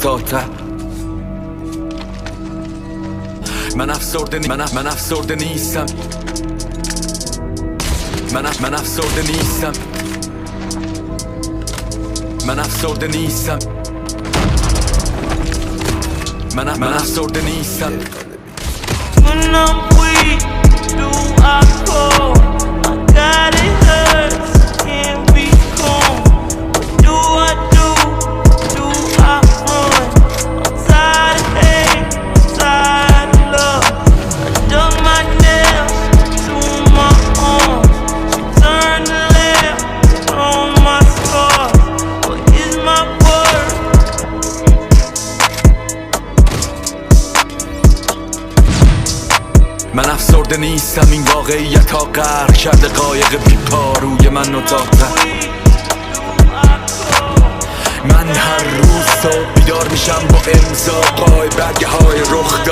تا من افسرده نیستم من افسرده نیستم من افسرده نیستم من افسرده نیستم When I'm weak, do I call? My God, it hurts, can't be calm. What do I do? Do I run? I'm tired of hate, I'm tired of love. I dug my nails to my arms. She turned the left on my scars. What is my word? من افسرده نیستم این واقعیت ها غرق کرده قایق بیپاروی من و من هر روز صبح بیدار میشم با امضا قای برگه های رخ